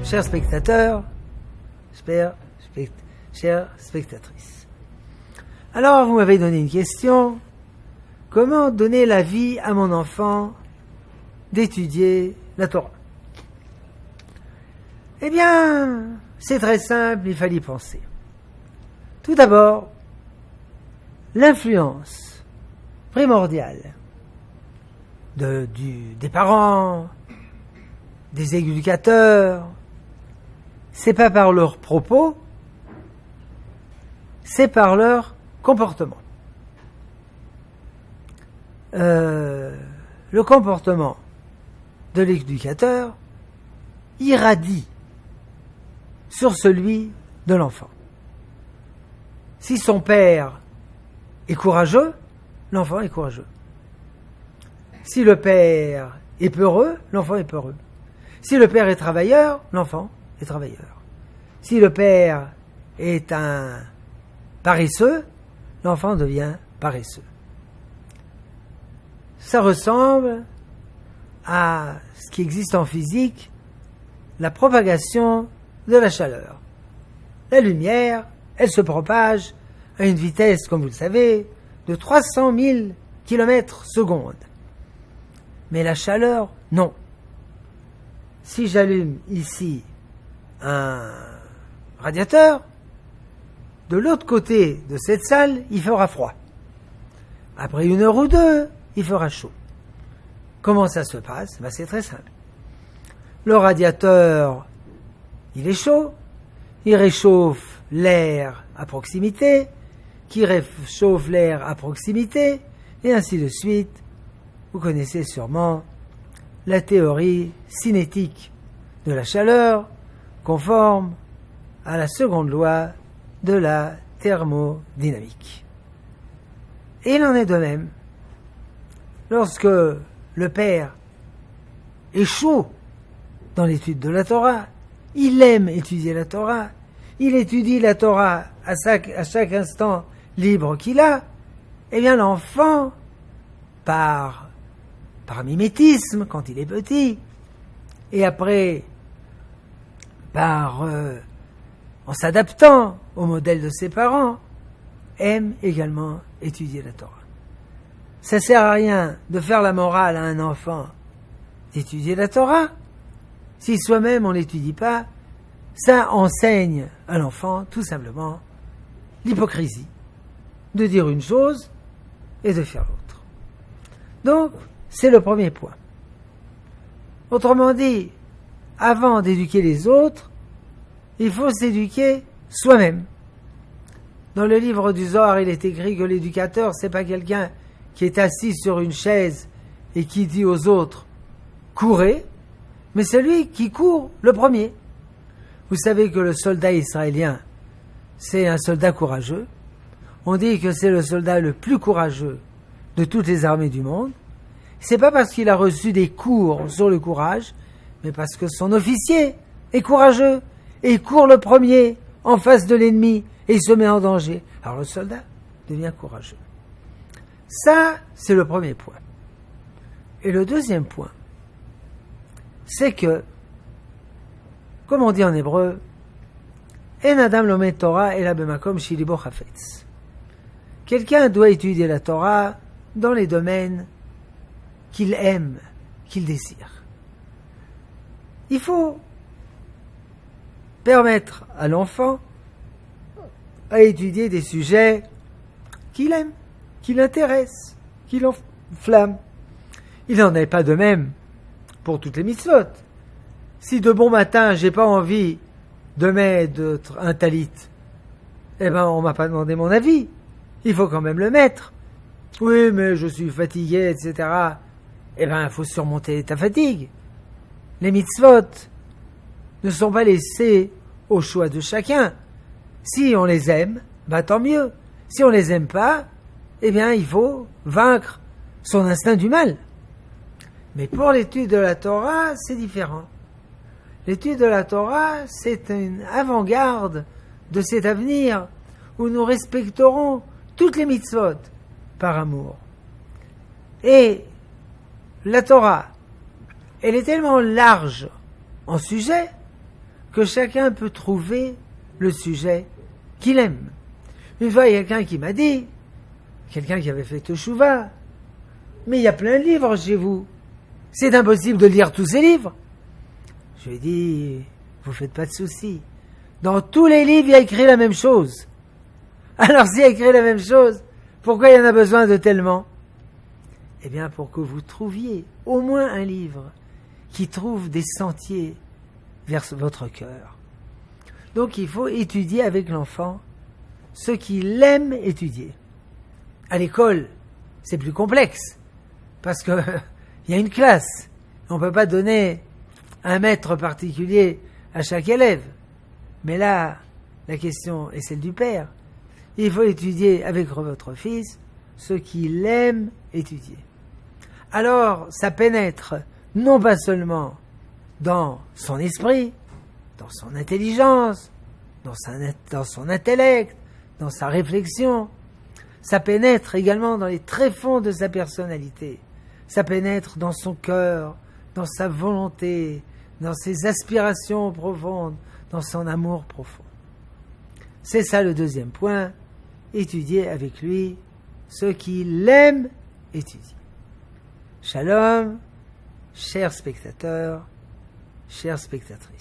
chers spectateurs, chères spectatrices. Alors, vous m'avez donné une question. Comment donner la vie à mon enfant d'étudier la Torah? Eh bien, c'est très simple, il fallait y penser. Tout d'abord, l'influence primordiale des parents, des éducateurs, c'est pas par leurs propos, c'est par leur comportement. Le comportement de l'éducateur irradie sur celui de l'enfant. Si son père est courageux, l'enfant est courageux. Si le père est peureux, l'enfant est peureux. Si le père est travailleur, l'enfant est travailleur. Si le père est un paresseux, l'enfant devient paresseux. Ça ressemble à ce qui existe en physique, la propagation de la chaleur. La lumière, elle se propage à une vitesse, comme vous le savez, de 300 000 km/s. Mais la chaleur, non. Si j'allume ici un radiateur, de l'autre côté de cette salle, il fera froid. Après 1 heure ou 2, il fera chaud. Comment ça se passe? C'est très simple. Le radiateur, il est chaud, il réchauffe l'air à proximité, qui réchauffe l'air à proximité, et ainsi de suite. Vous connaissez sûrement la théorie cinétique de la chaleur, conforme à la seconde loi de la thermodynamique. Et il en est de même lorsque le père est chaud dans l'étude de la Torah, il aime étudier la Torah, il étudie la Torah à chaque instant libre qu'il a, eh bien l'enfant, par mimétisme quand il est petit, et après en s'adaptant au modèle de ses parents, aime également étudier la Torah. Ça sert à rien de faire la morale à un enfant d'étudier la Torah. Si soi-même on n'étudie pas, ça enseigne à l'enfant tout simplement l'hypocrisie de dire une chose et de faire l'autre. Donc, c'est le premier point. Autrement dit, avant d'éduquer les autres, il faut s'éduquer soi-même. Dans le livre du Zohar, il est écrit que l'éducateur, c'est pas quelqu'un qui est assis sur une chaise et qui dit aux autres « courez », mais celui qui court le premier. Vous savez que le soldat israélien, c'est un soldat courageux. On dit que c'est le soldat le plus courageux de toutes les armées du monde. C'est pas parce qu'il a reçu des cours sur le courage, mais parce que son officier est courageux et il court le premier en face de l'ennemi et il se met en danger. Alors le soldat devient courageux. Ça, c'est le premier point. Et le deuxième point, c'est que, comme on dit en hébreu, En Adam lomed Torah ela bemakom shilibo chafetz. Quelqu'un doit étudier la Torah dans les domaines qu'il aime, qu'il désire. Il faut permettre à l'enfant à étudier des sujets qu'il aime, qui l'intéressent, qui l'enflamment. Il n'en est pas de même pour toutes les mitzvot. Si de bon matin, j'ai pas envie de mettre un talit, eh ben, on m'a pas demandé mon avis. Il faut quand même le mettre. Oui, mais je suis fatigué, etc. Eh ben, il faut surmonter ta fatigue. Les mitzvot ne sont pas laissés au choix de chacun. Si on les aime, bah tant mieux. Si on les aime pas, eh bien, il faut vaincre son instinct du mal. Mais pour l'étude de la Torah, c'est différent. L'étude de la Torah, c'est une avant-garde de cet avenir où nous respecterons toutes les mitzvot par amour. Et la Torah, elle est tellement large en sujet que chacun peut trouver le sujet qu'il aime. Une fois, il y a quelqu'un qui m'a dit, quelqu'un qui avait fait Teshuvah, mais il y a plein de livres chez vous. C'est impossible de lire tous ces livres. Je lui ai dit, vous faites pas de soucis. Dans tous les livres, il y a écrit la même chose. Alors s'il y a écrit la même chose, pourquoi il y en a besoin de tellement? Eh bien, pour que vous trouviez au moins un livre qui trouve des sentiers vers votre cœur. Donc il faut étudier avec l'enfant ce qu'il aime étudier. À l'école, c'est plus complexe, parce que il y a une classe. On ne peut pas donner un maître particulier à chaque élève. Mais là, la question est celle du père. Il faut étudier avec votre fils ce qu'il aime étudier. Alors, ça pénètre non pas seulement dans son esprit, dans son intelligence, dans son intellect, dans sa réflexion. Ça pénètre également dans les tréfonds de sa personnalité. Ça pénètre dans son cœur, dans sa volonté, dans ses aspirations profondes, dans son amour profond. C'est ça le deuxième point, étudier avec lui ce qu'il aime étudier. Shalom, chers spectateurs, chères spectatrices.